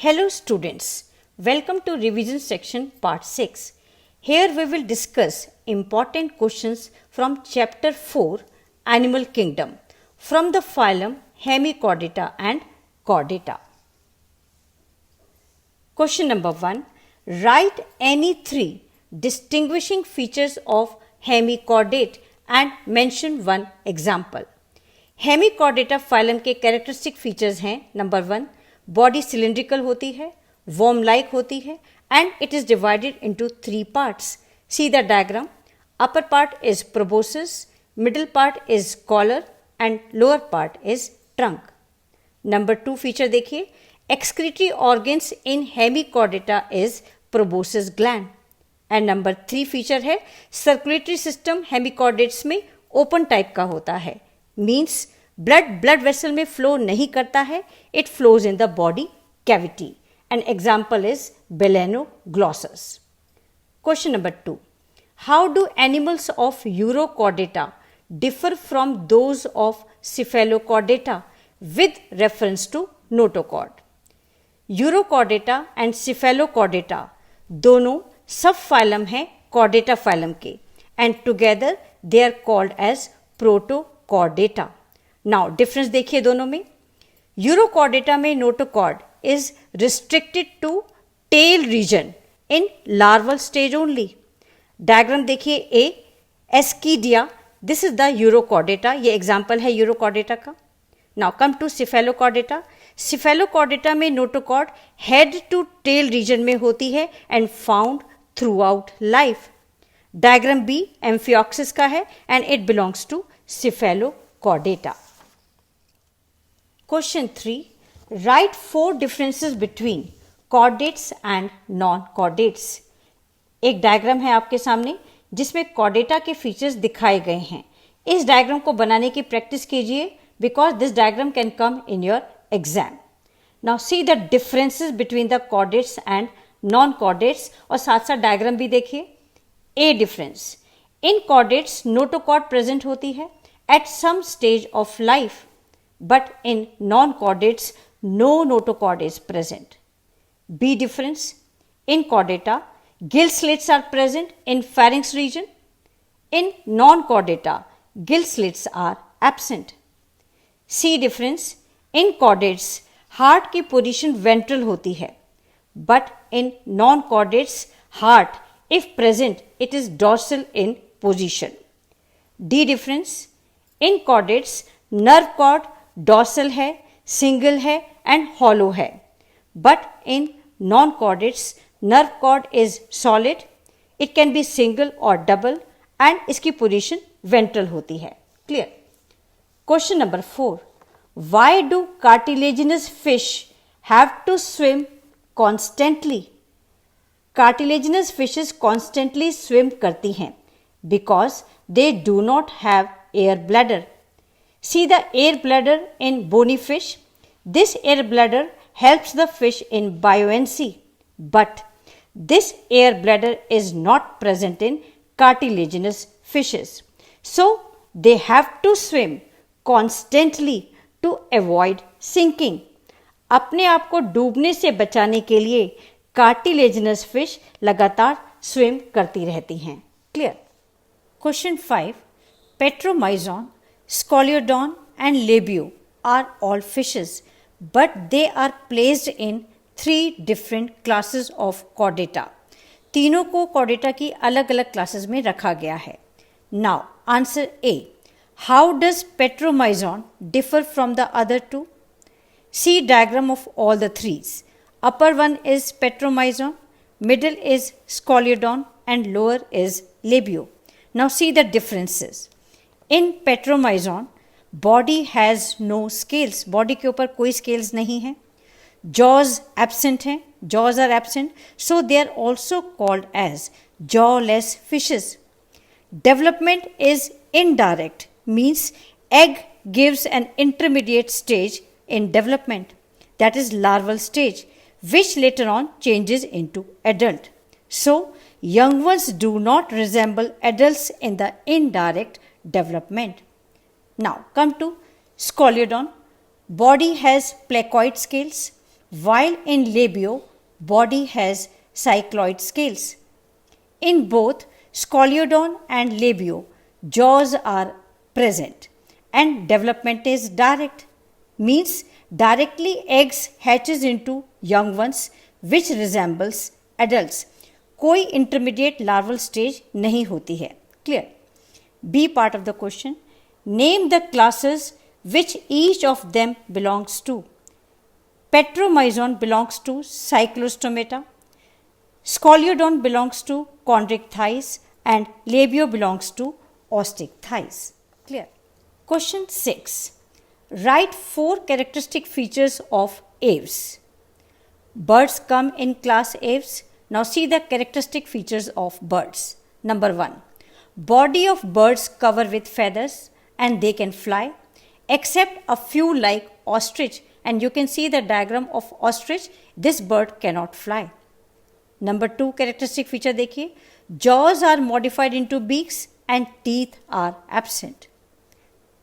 Hello students, welcome to revision section part 6. Here we will discuss important questions from chapter 4 Animal Kingdom from the phylum Hemichordata and Chordata. Question number 1. Write any 3 distinguishing features of hemichordate and mention one example. Hemichordata phylum के characteristic features हैं number 1 body cylindrical होती है, worm like होती है and it is divided into 3 parts. See the diagram. Upper part is proboscis, middle part is collar and lower part is trunk. Number 2 feature देखिए. Excretory organs in Hemichordata is proboscis gland. And number 3 feature है circulatory system hemichordates में open type का होता है. Means blood vessel में flow नहीं करता है, it flows in the body cavity. An example is balanoglossus. Question number 2. How do animals of urochordata differ from those of cephalochordata with reference to notochord. Urochordata and cephalochordata दोनों sub phylum हैं chordata phylum के and together they are called as protochordata. Now difference देखिए दोनों में. Urochordata में notochord is restricted to tail region in larval stage only. Diagram देखिए. ए एस्कीडिया, this is the Urochordata. ये example है यूरोकॉर्डेटा का. Now come to Cephalochordata. Cephalochordata में notochord head to tail region में होती है and found throughout life. Diagram b Amphioxus का है and it belongs to Cephalochordata. Question 3. Write 4 differences between chordates and non chordates. एक diagram है आपके सामने जिसमें कॉर्डेटा के फीचर्स दिखाए गए हैं. इस डायग्राम को बनाने की प्रैक्टिस कीजिए because this diagram can come in your exam. Now see the differences between the chordates and non chordates और साथ साथ डायग्राम भी देखिए. A difference. In chordates notochord present होती है at some stage of life but in non chordates no notochord is present. B difference. In chordata gill slits are present in pharynx region. In non-chordata, gill slits are absent. C difference. In chordates, heart की position ventral होती है, but in non-chordates, heart, if present, it is dorsal in position. D difference. In chordates, nerve cord dorsal है, single है and hollow है, but in non-chordates, nerve cord is solid, it can be single or double and इसकी position ventral होती है. Clear. Question number 4. Why do cartilaginous fish have to swim constantly? Cartilaginous fishes constantly swim करती हैं because they do not have air bladder. See the air bladder in bony fish. This air bladder helps the fish in buoyancy, but this air bladder is not present in cartilaginous fishes. So, they have to swim constantly to avoid sinking. अपने आप को डूबने से बचाने के लिए cartilaginous fish लगातार swim करती रहती हैं. Clear. Question 5. Petromyzon, Scoliodon and Labeo are all fishes but they are placed in 3 different classes of chordata. तीनों को chordata की अलग अलग क्लासेस में रखा गया है. Now, answer A. How does Petromyzon differ from the other 2? See diagram of all the 3s. Upper one is Petromyzon, middle is Scoliodon and lower is Labio. Now see the differences. In Petromyzon, body has no scales. Body के ऊपर कोई scales नहीं है. Jaws absent हैं, jaws are absent, so they are also called as jawless fishes. Development is indirect, means egg gives an intermediate stage in development, that is larval stage, which later on changes into adult. So, young ones do not resemble adults in the indirect development. Now, come to Scoliodon. Body has placoid scales. while in labio, body has cycloid scales. In both Scoliodon and labio, jaws are present and development is direct, means directly eggs hatches into young ones which resembles adults. कोई intermediate larval stage नहीं होती है. Clear? B part of the question. Name the classes which each of them belongs to. Petromyzon belongs to Cyclostomata. Scoliodon belongs to chondric thighs and labio belongs to ostic thighs. Clear? Question 6. Write 4 characteristic features of aves. Birds come in class aves. Now see the characteristic features of birds. Number 1. Body of birds cover with feathers and they can fly, except a few like ostrich, and you can see the diagram of ostrich. This bird cannot fly. Number 2 characteristic feature देखिए, jaws are modified into beaks and teeth are absent.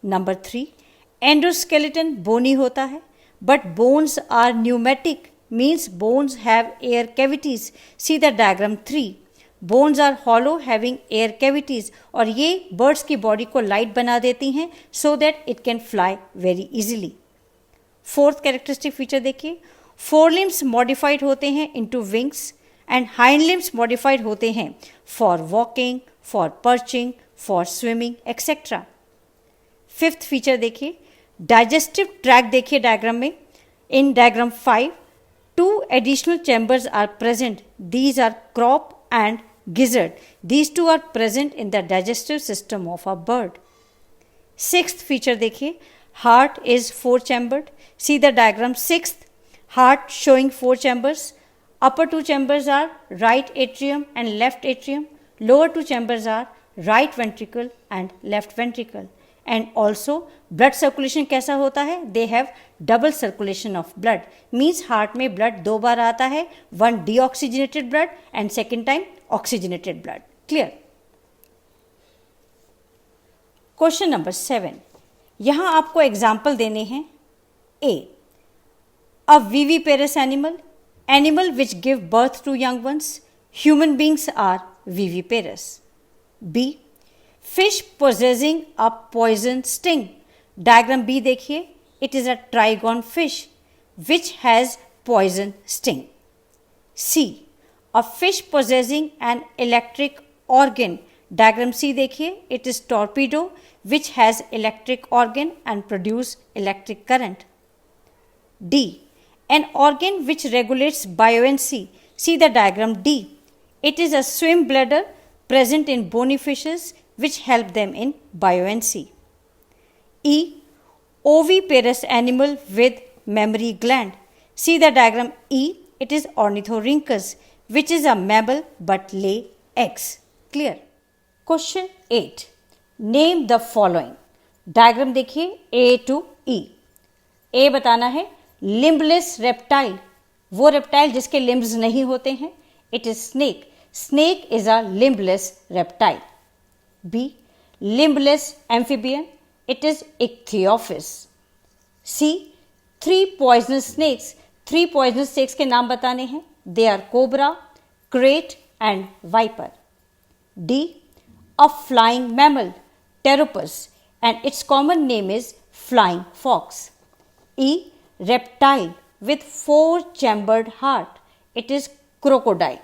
Number 3, endoskeleton bony होता है, but bones are pneumatic, means bones have air cavities. See the diagram 3. Bones are hollow having air cavities, और ये birds की body को light बना देती हैं so that it can fly very easily. 4th characteristic feature देखिए, forelimbs modified होते हैं into wings and hind limbs modified होते हैं for walking, for perching, for swimming, etc. 5th feature देखिए, digestive tract देखिए diagram में. In diagram 5, 2 additional chambers are present. These are crop and gizzard. These two are present in the digestive system of a bird. 6th feature देखिए, heart is 4 chambered. See the diagram 6th, heart showing 4 chambers. Upper 2 chambers are right atrium and left atrium. Lower 2 chambers are right ventricle and left ventricle. And also blood circulation कैसा होता है? They have double circulation of blood. Means heart में blood 2 बार आता है. One deoxygenated blood and second time oxygenated blood. Clear? Question number 7. यहाँ आपको example देने हैं. A. A viviparous animal which give birth to young ones. Human beings are viviparous. B. Fish possessing a poison sting. Diagram B देखिए, it is a trigon fish which has poison sting. C. A fish possessing an electric organ. Diagram C देखिए, it is torpedo which has electric organ and produce electric current. D. An organ which regulates buoyancy. See the diagram D. It is a swim bladder present in bony fishes which help them in buoyancy. E. Oviparous animal with mammary gland. See the diagram E. It is Ornithorhynchus, which is a mammal but lay eggs. Clear? Question 8. Name the following. Diagram देखिए A to E. A बताना है limbless reptile, वो reptile जिसके limbs नहीं होते हैं. It is snake. Snake is a limbless reptile. B. Limbless amphibian. It is Ichthyophis. C. 3 poisonous snakes. 3 poisonous snakes के नाम बताने हैं. They are cobra, krait and viper. D. A flying mammal, Pteropus, and its common name is flying fox. E. Reptile with 4-chambered heart. It is crocodile.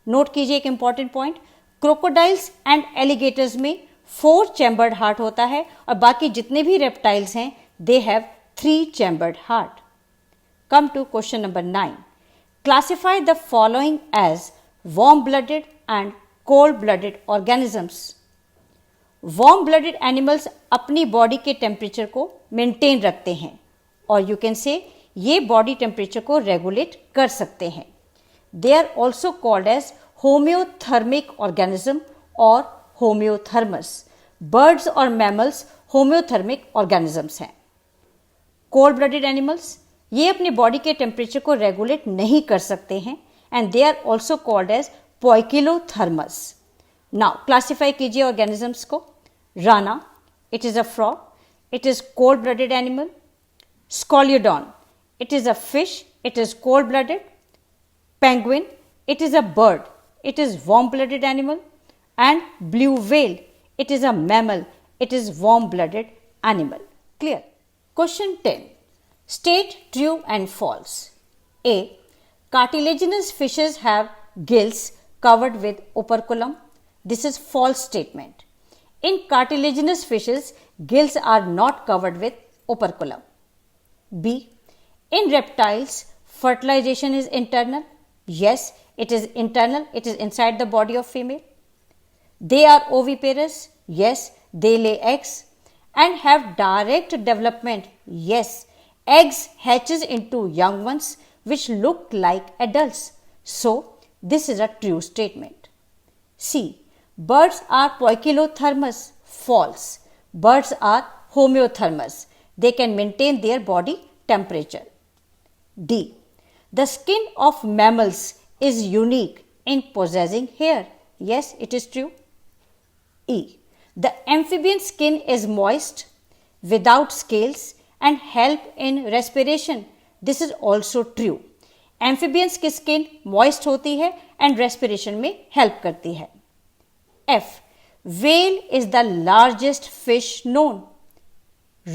Note कीजिए एक important point, crocodiles and alligators में 4-chambered heart होता है और बाकी जितने भी reptiles हैं they have 3-chambered heart. Come to question number 9. Classify the following as warm blooded and cold blooded organisms. Warm blooded animals अपनी बॉडी के टेम्परेचर को मेंटेन रखते हैं और यू कैन से ये बॉडी टेम्परेचर को रेगुलेट कर सकते हैं. They are also called as homeothermic organism or homeothermous. Birds or mammals homeothermic organisms हैं. Cold blooded animals ये अपनी बॉडी के टेम्परेचर को रेगुलेट नहीं कर सकते हैं and they are also called as poikilothermous. Now classify कीजिए organisms को. Rana, it is a frog. It is cold blooded animal. Scoliodon, it is a fish, it is cold-blooded. Penguin, it is a bird, it is warm-blooded animal. And blue whale, it is a mammal, it is warm-blooded animal. Clear? Question 10. State true and false. A. Cartilaginous fishes have gills covered with operculum. This is false statement. In cartilaginous fishes, gills are not covered with operculum. B. In reptiles, fertilization is internal. Yes, it is internal. It is inside the body of female. They are oviparous. Yes, they lay eggs and have direct development. Yes, eggs hatches into young ones which look like adults. So, this is a true statement. C. Birds are poikilothermous. False. Birds are homeothermous. They can maintain their body temperature. D. The skin of mammals is unique in possessing hair. Yes, it is true. E. The amphibian skin is moist, without scales and help in respiration. This is also true. Amphibians की skin moist होती है and respiration में help करती है. F. Whale is the largest fish known.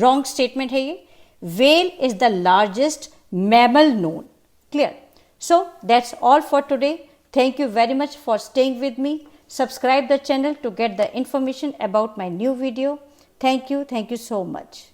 Wrong statement है ये. Whale is the largest mammal known. Clear? So that's all for today. Thank you very much for staying with me. Subscribe the channel to get the information about my new video. Thank you so much.